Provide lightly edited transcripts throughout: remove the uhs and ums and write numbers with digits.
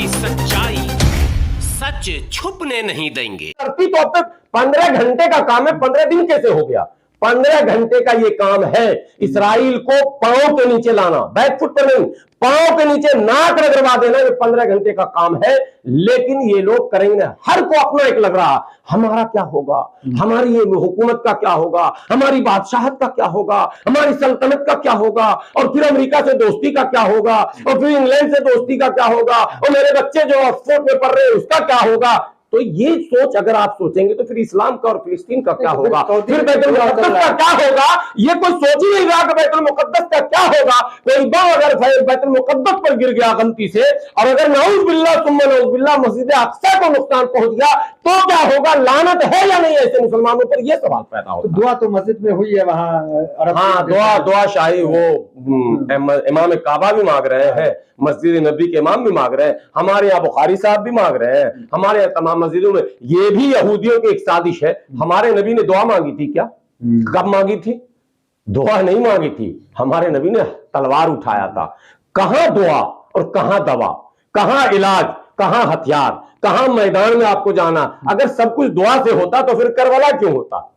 की सच्चाई सच छुपने नहीं देंगे। धरती तो अब तक 15 घंटे का काम है, 15 दिन कैसे हो गया? 15 घंटे का ये काम है इसराइल को पांव के नीचे लाना, बैकफुट पर नहीं, पांव के नीचे नाक रगड़वा देना। ये 15 घंटे का काम है, लेकिन ये लोग करेंगे। हर को अपना एक लग रहा, हमारा क्या होगा, हमारी ये हुकूमत का क्या होगा, हमारी बादशाहत का क्या होगा, हमारी सल्तनत का क्या होगा, और फिर अमेरिका से दोस्ती का क्या होगा, और फिर इंग्लैंड से दोस्ती का क्या होगा, और मेरे बच्चे जो ऑक्सफोर्ड में पढ़ रहे हैं उसका क्या होगा। तो ये सोच अगर आप सोचेंगे तो फिर इस्लाम का और फिलिस्तीन का क्या होगा, फिर बैतुल मुकद्दस का क्या होगा? ये कोई सोच ही नहीं रहा कि बैतुल मुकद्दस का क्या होगा। कोई बम अगर बैतुल मुकद्दस पर गिर गया गलती से, और अगर नाउज़ बिल्लाह सुम्मा नाउज़ बिल्लाह मस्जिद अक्सा को नुकसान पहुंच गया तो क्या होगा? लानत है या नहीं ऐसे मुसलमानों पर? यह सवाल पैदा होता है। दुआ तो मस्जिद में हुई है वहां, हाँ, दुआ शाही, वो इमाम काबा भी मांग रहे हैं, मस्जिद नबी के इमाम भी मांग रहे हैं, हमारे यहाँ बुखारी साहब भी मांग रहे हैं, हमारे यहाँ तमाम मस्जिदों में। ये भी यहूदियों की एक साजिश है। हमारे नबी ने दुआ मांगी थी क्या? कब मांगी थी? दुआ नहीं मांगी थी, हमारे नबी ने तलवार उठाया था। कहां दुआ और कहां दवा, कहां इलाज, कहां हथियार, कहां मैदान में आपको जाना? अगर सब कुछ दुआ से होता तो फिर करबला क्यों होता?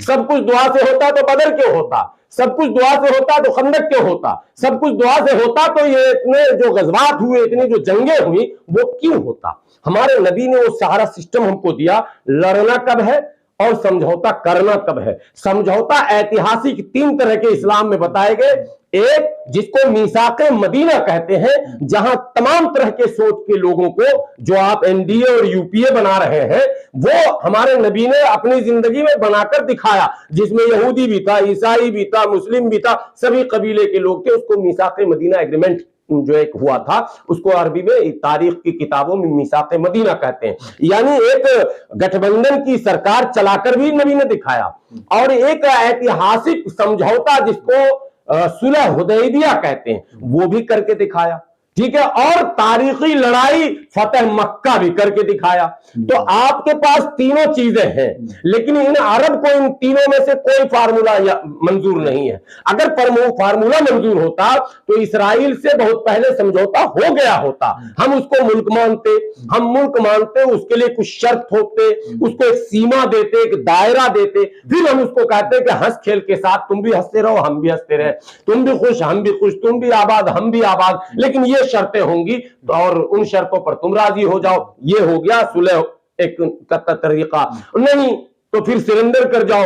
सब कुछ दुआ से होता तो बदर क्यों होता? सब कुछ दुआ से होता तो खंदक क्यों होता? सब कुछ दुआ से होता तो ये इतने जो गजवात हुए, इतनी जो जंगें हुई, वो क्यों होता? हमारे नबी ने वो सारा सिस्टम हमको दिया। लड़ना कब है और समझौता करना कब है? समझौता ऐतिहासिक 3 तरह के इस्लाम में बताए गए। एक जिसको मीसाके मदीना कहते हैं, जहां तमाम तरह के सोच के लोगों को, जो आप एनडीए और यूपीए बना रहे हैं, वो हमारे नबी ने अपनी जिंदगी में बनाकर दिखाया, जिसमें यहूदी भी था, ईसाई भी था, मुस्लिम भी था, सभी कबीले के लोग थे। उसको मीसाके मदीना एग्रीमेंट जो एक हुआ था, उसको अरबी में तारीख की किताबों में मीसाके मदीना कहते हैं। यानी एक गठबंधन की सरकार चलाकर भी नबी ने दिखाया, और एक ऐतिहासिक समझौता जिसको सुलह हुदैबिया कहते हैं, वो भी करके दिखाया। ठीक है, और तारीखी लड़ाई फतेह मक्का भी करके दिखाया। तो आपके पास तीनों चीजें हैं, लेकिन इन अरब को इन तीनों में से कोई फार्मूला मंजूर नहीं है। अगर फार्मूला मंजूर होता तो इसराइल से बहुत पहले समझौता हो गया होता। हम उसको मुल्क मानते, हम मुल्क मानते, उसके लिए कुछ शर्त होते, उसको एक सीमा देते, एक दायरा देते, फिर हम उसको कहते कि हंस खेल के साथ तुम भी हंसते रहो, हम भी हंसते रहे, तुम भी खुश हम भी खुश, तुम भी आबाद हम भी आबाद, लेकिन ये शर्तें होंगी और उन शर्तों पर तुम राजी हो जाओ। ये हो गया सुलह एक तरीका। नहीं तो फिर सरेंडर कर जाओ,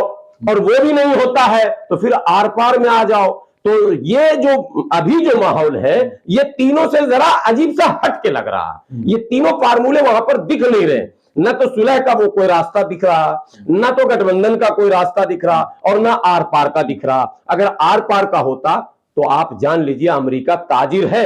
और वो भी नहीं होता है तो फिर आर पार में आ जाओ। तो ये जो अभी जो माहौल है, ये तीनों से जरा अजीब सा हट के लग रहा है। ये तीनों फार्मूले वहां पर दिख नहीं रहे। न तो सुलह का वो कोई रास्ता दिख रहा, न तो गठबंधन का कोई रास्ता दिख रहा, और न आर पार का दिख रहा। अगर आर पार का होता तो आप जान लीजिए अमेरिका ताजिर है,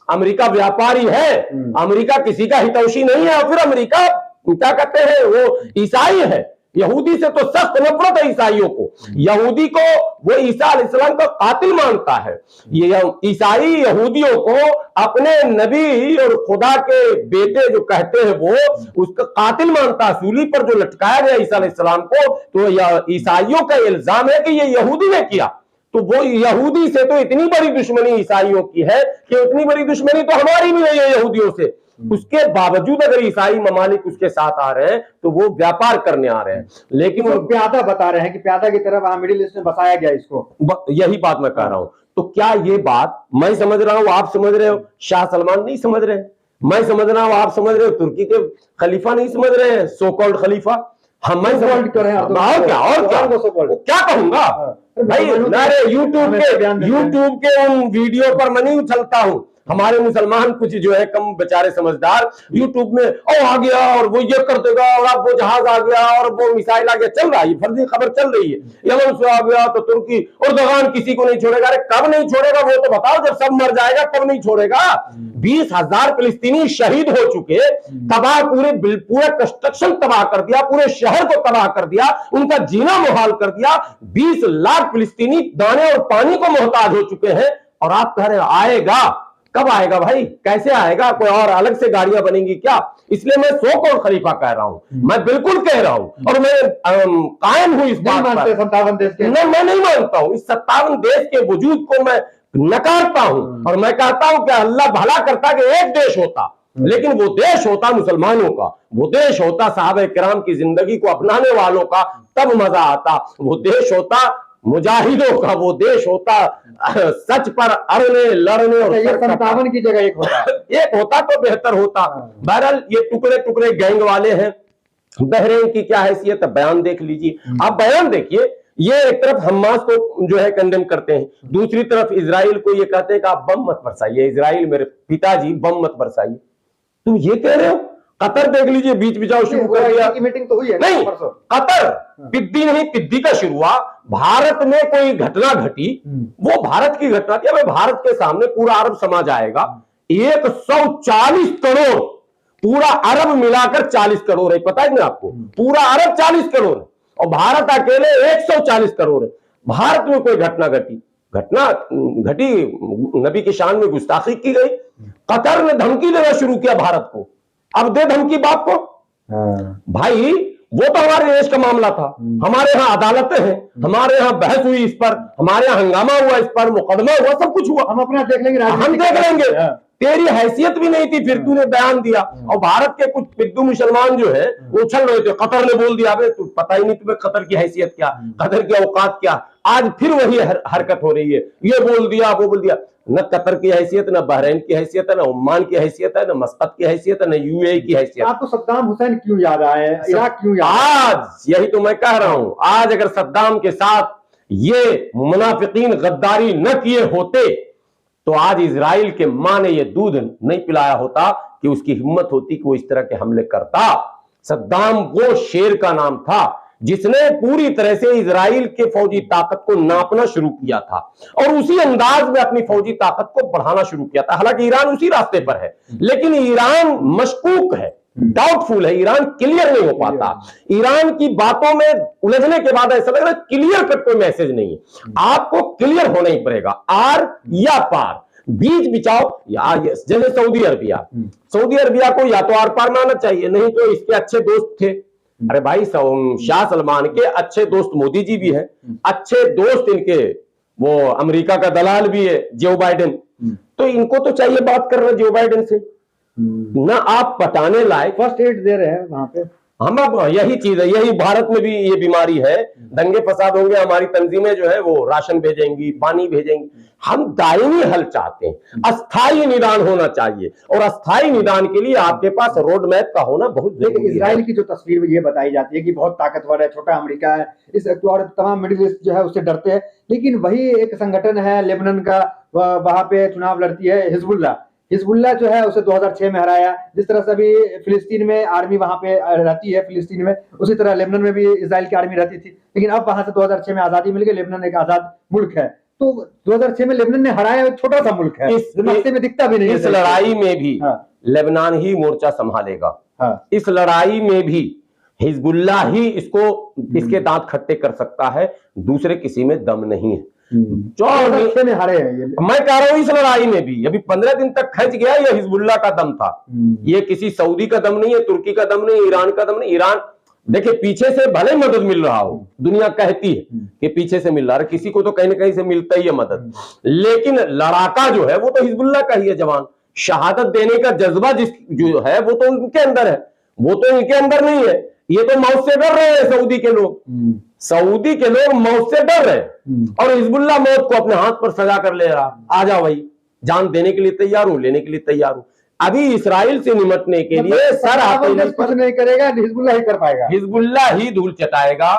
अमेरिका व्यापारी है, अमेरिका किसी का हितैषी नहीं है। और फिर अमेरिका क्या कहते हैं, वो ईसाई है। यहूदी से तो सख्त नफरत है ईसाइयों को। यहूदी को वो ईसा अलैहिस्सलाम का कातिल मानता है। ये ईसाई यहूदियों को अपने नबी और खुदा के बेटे जो कहते हैं वो उसका कातिल मानता है। सूली पर जो लटकाया गया ईसा अलैहिस्सलाम को, तो ईसाइयों का इल्जाम है कि ये यहूदी ने किया। तो वो यहूदी से तो इतनी बड़ी दुश्मनी ईसाइयों की है कि उतनी बड़ी दुश्मनी तो हमारी भी नहीं है यहूदियों से। उसके बावजूद अगर ईसाई ममालिक उसके साथ आ रहे हैं तो वो व्यापार करने आ रहे हैं। लेकिन वो प्यादा बता रहे हैं कि प्यादा की तरह वहां मिडिल ईस्ट में बसाया गया इसको। यही बात मैं कह रहा हूं। तो क्या ये बात मैं समझ रहा हूं, आप समझ रहे हो, शाह सलमान नहीं समझ रहे, मैं समझ रहा हूं, आप समझ रहे हो, तुर्की के खलीफा नहीं समझ रहे हैं, सो कॉल्ड खलीफा। हम क्या कहूंगा भाई, मेरे यूट्यूब के उन वीडियो पर मैं नहीं उछलता हूं। हमारे मुसलमान कुछ जो है कम बेचारे समझदार यूट्यूब में ओ आ गया और वो ये कर देगा, और अब वो जहाज आ गया और वो मिसाइल आ गया, चल रहा है, फर्जी खबर चल रही है। यमन से आ गया तो तुर्की और दगान किसी को नहीं छोड़ेगा। अरे कब नहीं छोड़ेगा वो तो बताओ, जब सब मर जाएगा तब नहीं छोड़ेगा। 20,000 फिलिस्तीनी शहीद हो चुके, तबाह, पूरे कंस्ट्रक्शन तबाह कर दिया, पूरे शहर को तबाह कर दिया, उनका जीना मुहाल कर दिया। 20 लाख फिलिस्तीनी दाने और पानी को मोहताज हो चुके हैं, और आप कह रहे हैं आएगा। कब आएगा भाई, कैसे आएगा? कोई और अलग से गाड़ियां बनेंगी क्या? इसलिए मैं सो कौन खलीफा कह रहा हूं, मैं बिल्कुल कह रहा हूं, और मैं कायम हूं इस बात पर। 57 देश के मैं नहीं मानता हूं इस 57 देश के वजूद को, मैं नकारता हूं। और मैं कहता हूं कि अल्लाह भला करता कि एक देश होता लेकिन वो देश होता मुसलमानों का, वो देश होता साहबे किराम की जिंदगी को अपनाने वालों का, तब मजा आता। वो देश होता मुजाहिदों का, वो देश होता सच पर अड़ने लड़ने और ये 57 की जगह एक होता एक होता तो बेहतर होता। बहरहाल ये टुकड़े टुकड़े गैंग वाले हैं। बहरीन की क्या हैसियत है, बयान देख लीजिए आप, बयान देखिए। ये एक तरफ हमास को जो है कंडेम करते हैं, दूसरी तरफ इजराइल को ये कहते हैं कि आप बम मत बरसाइए, इजराइल मेरे पिताजी बम मत बरसाइए। तुम ये कह रहे हो? कतर देख लीजिए बीच बिचाव शुरू कर दिया। मीटिंग तो हुई है नहीं, कतर पिद्दी नहीं, पिद्दी का शुरू हुआ। भारत में कोई घटना घटी, वो भारत की घटना थी। अब भारत के सामने पूरा अरब समाज आएगा, 140 करोड़, पूरा अरब मिलाकर 40 करोड़ है, पता है ना आपको? पूरा अरब 40 करोड़ है और भारत अकेले 140 करोड़ है। भारत में कोई घटना घटी, नबी की शान में गुस्ताखी की गई। कतर ने धमकी देना शुरू किया भारत को, अब दे धमकी बाप को। भाई वो तो हमारे देश का मामला था, हमारे यहाँ अदालतें हैं, हमारे यहाँ बहस हुई इस पर, हमारे यहाँ हंगामा हुआ इस पर, मुकदमा हुआ, सब कुछ हुआ, हम अपना देख लेंगे, हम देख लेंगे। तेरी हैसियत भी नहीं थी, फिर तूने बयान दिया। और भारत के कुछ पिद्दू मुसलमान जो है वो उछल रहे थे, कतर ने बोल दिया, तू पता ही नहीं तुम्हें कतर की हैसियत क्या, कतर की औकात क्या। आज फिर वही हरकत हो रही है, ये बोल दिया वो बोल दिया। न कतर की हैसियत, न बहरीन की हैसियत है, न ओमान की हैसियत है, न मस्कत की हैसियत है, न यूएई की हैसियत। आपको सद्दाम हुसैन क्यों याद आए, इराक क्यों याद? आज यही तो मैं कह रहा हूं, आज अगर सद्दाम के साथ ये मुनाफिकीन गद्दारी न किए होते तो आज इजराइल के मां ने यह दूध नहीं पिलाया होता कि उसकी हिम्मत होती कि वो इस तरह के हमले करता। सद्दाम वो शेर का नाम था जिसने पूरी तरह से इजराइल के फौजी ताकत को नापना शुरू किया था और उसी अंदाज में अपनी फौजी ताकत को बढ़ाना शुरू किया था। हालांकि ईरान उसी रास्ते पर है, लेकिन ईरान मशकूक है, डाउटफुल है, ईरान क्लियर नहीं हो पाता। ईरान की बातों में उलझने के बाद ऐसा लग रहा है क्लियर कट कोई मैसेज नहीं है। आपको क्लियर होना ही पड़ेगा, आर या पार, बीच बिचाओ। जैसे सऊदी अरबिया को या तो आर पार मानना चाहिए, नहीं तो इसके अच्छे दोस्त थे। अरे भाई शाह सलमान के अच्छे दोस्त मोदी जी भी हैं, अच्छे दोस्त इनके वो अमेरिका का दलाल भी है जो बाइडेन, तो इनको तो चाहिए बात करना जो बाइडेन से। ना आप पटाने लायक फर्स्ट एड दे रहे हैं वहां पे। हम अब यही चीज है, यही भारत में भी ये बीमारी है, दंगे फसाद होंगे, हमारी तंजीमें जो है वो राशन भेजेंगी, पानी भेजेंगी। हम दायमी हल चाहते हैं, अस्थायी निदान होना चाहिए और अस्थायी निदान के लिए आपके पास रोड मैप का होना बहुत जरूरी है। इजराइल की जो तस्वीर ये बताई जाती है कि बहुत ताकतवर है, छोटा अमेरिका है, इस और तमाम मिडिल ईस्ट जो है उससे डरते हैं, लेकिन वही एक संगठन है लेबनान का, वहां पे चुनाव लड़ती है हिजबुल्लाह जो है उसे 2006 में हराया। जिस तरह से अभी फिलिस्तीन में आर्मी वहां पे रहती है फिलिस्तीन में, उसी तरह लेबनान में भी इजराइल की आर्मी रहती थी, लेकिन अब वहां से 2006 में आजादी मिल गई। लेबनान एक आजाद मुल्क है, तो 2006 में लेबनान ने हराया, एक छोटा सा मुल्क है, नक्शे में दिखता भी नहीं। इस लड़ाई में भी लेबनान ही मोर्चा संभालेगा। इस लड़ाई में भी हिजबुल्लाह ही इसके दांत खट्टे कर सकता है, दूसरे किसी में दम नहीं है। में हारे हैं ये। मैं कह रहा हूं इस लड़ाई में भी अभी 15 दिन तक खच गया, ये हिजबुल्लाह का दम था, ये किसी सऊदी का दम नहीं है, तुर्की का दम नहीं, ईरान का दम नहीं। ईरान देखिए पीछे से भले मदद मिल रहा हो, दुनिया कहती है कि पीछे से मिल रहा है, किसी को तो कहीं ना कहीं से मिलता ही है मदद, लेकिन लड़ाका जो है वो तो हिजबुल्लाह का ही है जवान। शहादत देने का जज्बा जो है वो तो उनके अंदर है, वो तो इनके अंदर नहीं है। ये तो मौत से डर रहे हैं सऊदी के लोग, सऊदी के लोग मौत से डर रहे हैं और हिजबुल्लाह मौत को अपने हाथ पर सजा कर ले रहा। आ जाओ भाई, जान देने के लिए तैयार हूं, लेने के लिए तैयार हूं। अभी इसराइल से निमटने के लिए सर कुछ नहीं करेगा, हिजबुल्लाह ही कर पाएगा, हिजबुल्लाह ही धूल चटाएगा,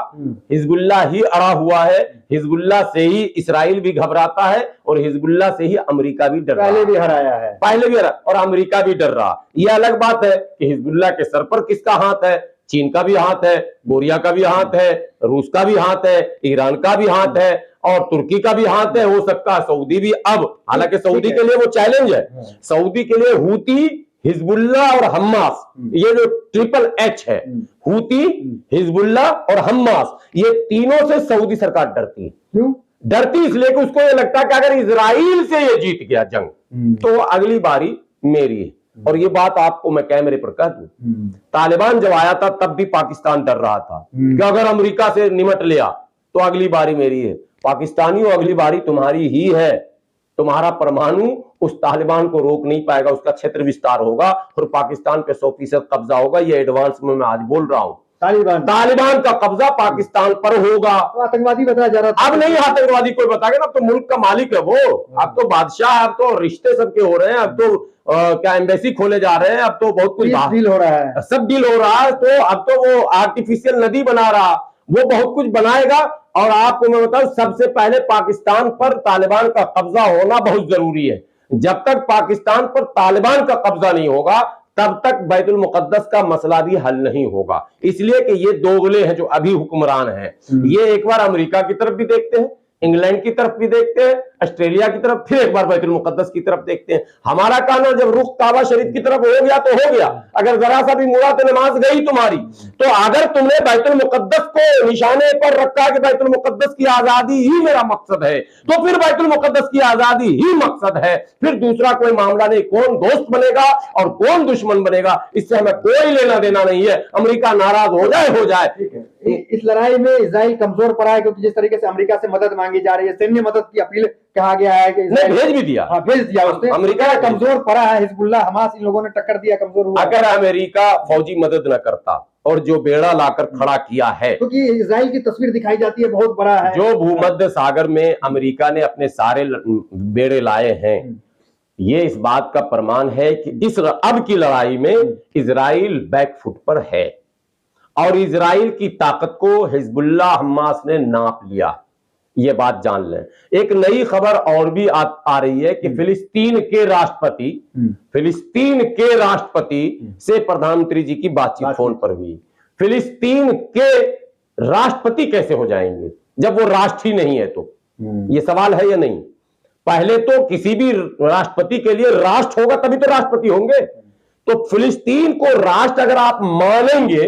हिजबुल्लाह ही अड़ा हुआ है, हिजबुल्लाह से ही इसराइल भी घबराता है और हिजबुल्लाह से ही अमेरिका भी डर रहा है। पहले भी हराया है, पहले भी हरा और अमेरिका भी डर रहा। यह अलग बात है कि हिजबुल्लाह के सर पर किसका हाथ है, चीन का भी हाथ है, कोरिया का भी हाथ है, रूस का भी हाथ है, ईरान का भी हाथ है और तुर्की का भी हाथ है, हो सकता है सऊदी भी। अब हालांकि सऊदी के लिए वो चैलेंज है, सऊदी के लिए हूती, हिजबुल्लाह और हम्मास, ये जो ट्रिपल एच है, हूती, हिजबुल्लाह और हम्मास, ये तीनों से सऊदी सरकार डरती है। क्यों डरती? इसलिए कि उसको ये लगता है कि अगर इजराइल से ये जीत गया जंग तो अगली बारी मेरी है। और ये बात आपको मैं कैमरे पर कह दूं, तालिबान जब आया था तब भी पाकिस्तान डर रहा था कि अगर अमेरिका से निमट लिया तो अगली बारी मेरी है। पाकिस्तानियों अगली बारी तुम्हारी ही है, तुम्हारा परमाणु उस तालिबान को रोक नहीं पाएगा, उसका क्षेत्र विस्तार होगा और पाकिस्तान पे 100% कब्जा होगा। ये एडवांस में मैं आज बोल रहा हूं, तालिबान का कब्जा पाकिस्तान पर होगा। तो आतंकवादी बताया जा रहा था, अब नहीं आतंकवादी कोई बताएगा, अब तो मुल्क का मालिक है वो, अब तो बादशाह है, अब तो रिश्ते सबके हो रहे हैं, अब तो क्या एम्बेसी खोले जा रहे हैं, अब तो बहुत कुछ डील हो रहा है, सब डील हो रहा है। तो अब तो वो आर्टिफिशियल नदी बना रहा, वो बहुत कुछ बनाएगा। और आपको मैं बताऊं, सबसे पहले पाकिस्तान पर तालिबान का कब्जा होना बहुत जरूरी है। जब तक पाकिस्तान पर तालिबान का कब्जा नहीं होगा तब तक बैतुल मुकद्दस का मसला भी हल नहीं होगा। इसलिए कि ये दोगले हैं जो अभी हुक्मरान हैं, ये एक बार अमेरिका की तरफ भी देखते हैं, इंग्लैंड की तरफ भी देखते हैं, ऑस्ट्रेलिया की तरफ, फिर एक बार बैतुल मुकद्दस की तरफ देखते हैं। हमारा काना जब रुख काबा शरीफ की तरफ हो गया तो हो गया। अगर जरा सा भी मुड़ा तो नमाज गई तुम्हारी। तो अगर तुमने बैतुल मुकद्दस को निशाने पर रखा कि बैतुल मुकद्दस की आजादी ही मेरा मकसद है, तो फिर बैतुल मुकद्दस की आजादी ही मकसद है, फिर दूसरा कोई मामला नहीं। कौन दोस्त बनेगा और कौन दुश्मन बनेगा, इससे हमें कोई लेना देना नहीं है। अमेरिका नाराज हो जाए। ठीक है, इस लड़ाई में इजराइल कमजोर पड़ा है, क्योंकि जिस तरीके से अमेरिका से मदद मांगी जा रही है, सैन्य मदद की अपील कहा गया है कि भेज भी दिया, हाँ भेज दिया उसने। अमेरिका कमजोर पड़ा है, हिजबुल्लाह हमास इन लोगों ने टक्कर दिया, कमजोर हुआ। अगर अमेरिका फौजी मदद न करता और जो बेड़ा लाकर खड़ा किया है, क्योंकि इजराइल की तस्वीर दिखाई जाती है बहुत बड़ा है, जो भूमध्य सागर में अमेरिका ने अपने सारे बेड़े लाए हैं, ये इस बात का प्रमाण है कि इस अब की लड़ाई में इजराइल बैकफुट पर है और इजराइल की ताकत को हिजबुल्लाह हमास ने नाप लिया। ये बात जान लें। एक नई खबर और भी आ रही है कि फिलिस्तीन के राष्ट्रपति से प्रधानमंत्री जी की बातचीत फोन पर हुई। फिलिस्तीन के राष्ट्रपति कैसे हो जाएंगे जब वो राष्ट्र ही नहीं है? तो ये सवाल है या नहीं? पहले तो किसी भी राष्ट्रपति के लिए राष्ट्र होगा तभी तो राष्ट्रपति होंगे। तो फिलिस्तीन को राष्ट्र अगर आप मानेंगे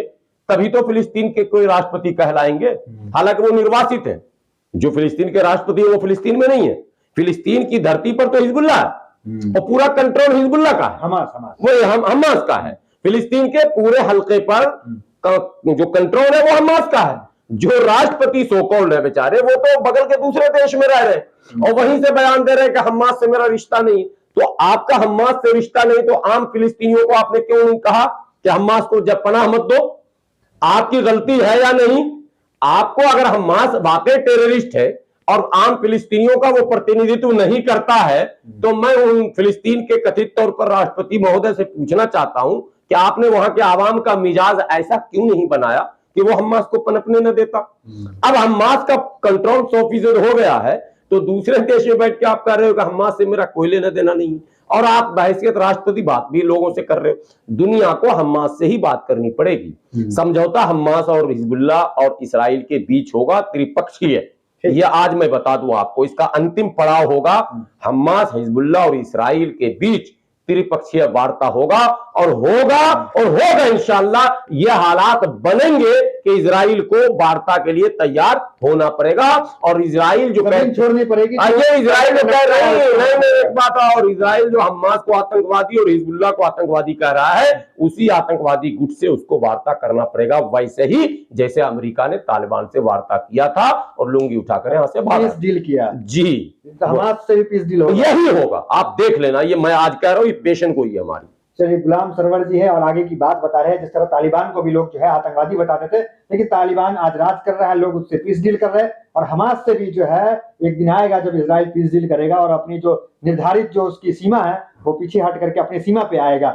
तभी तो फिलिस्तीन के कोई राष्ट्रपति कहलाएंगे। हालांकि वो निर्वासित है, जो फिलिस्तीन के राष्ट्रपति है वो फिलिस्तीन में नहीं है। फिलिस्तीन की धरती पर तो हिजबुल्लाह है और पूरा कंट्रोल हिजबुल्लाह का है, वो हमास का है। फिलिस्तीन के पूरे हल्के पर जो कंट्रोल है वो हमास का है। जो राष्ट्रपति सो कॉल्ड है बेचारे, वो तो बगल के दूसरे देश में रह रहे और वहीं से बयान दे रहे कि हमास से मेरा रिश्ता नहीं। तो आपका हमास से रिश्ता नहीं तो आम फिलिस्तीनियों को आपने क्यों नहीं कहा कि हमास को जब पनाह मत दो? आपकी गलती है या नहीं? आपको अगर हमास वाकई टेररिस्ट है और आम फिलिस्तीनियों का वो प्रतिनिधित्व नहीं करता है, तो मैं उन फिलिस्तीन के कथित तौर पर राष्ट्रपति महोदय से पूछना चाहता हूं कि आपने वहां के आवाम का मिजाज ऐसा क्यों नहीं बनाया कि वो हमास को पनपने न देता? अब हमास का कंट्रोल 100% हो गया है तो दूसरे देश में बैठ के आप कह रहे हो कि हमास से मेरा कोई लेना देना नहीं, और आप बहैसियत राष्ट्रपति बात भी लोगों से कर रहे हो। दुनिया को हमास से ही बात करनी पड़ेगी। समझौता हमास और हिजबुल्लाह और इसराइल के बीच होगा, त्रिपक्षीय। ये आज मैं बता दूं आपको, इसका अंतिम पड़ाव होगा हमास, हिजबुल्लाह और इसराइल के बीच त्रिपक्षीय वार्ता होगा और होगा इंशाअल्लाह। ये हालात बनेंगे कि इजराइल को वार्ता के लिए तैयार होना पड़ेगा और इजराइल जो छोड़नी पड़ेगी। ये इजराइल कह रहे हैं, नहीं एक बात और, इजराइल जो हमास को आतंकवादी और हिजबुल्लाह को आतंकवादी कह रहा है, उसी आतंकवादी गुट से उसको वार्ता करना पड़ेगा, वैसे ही जैसे अमेरिका ने तालिबान से वार्ता किया था और लुंगी उठाकर यहां से पीस डील किया। जी, हमास से भी पीस डील होगा, यही होगा। आप देख लेना, ये मैं आज कह रहा हूं, ये पेशन को ही हमारी। चलिए, गुलाम सरवर जी है और आगे की बात बता रहे हैं। जिस तरह तालिबान को भी लोग जो है आतंकवादी बताते थे, लेकिन तालिबान आज राज कर रहा है, लोग उससे पीस डील कर रहे हैं। और हमास से भी जो है एक दिन आएगा जब इजराइल पीस डील करेगा और अपनी जो निर्धारित जो उसकी सीमा है वो पीछे हट करके अपनी सीमा पे आएगा।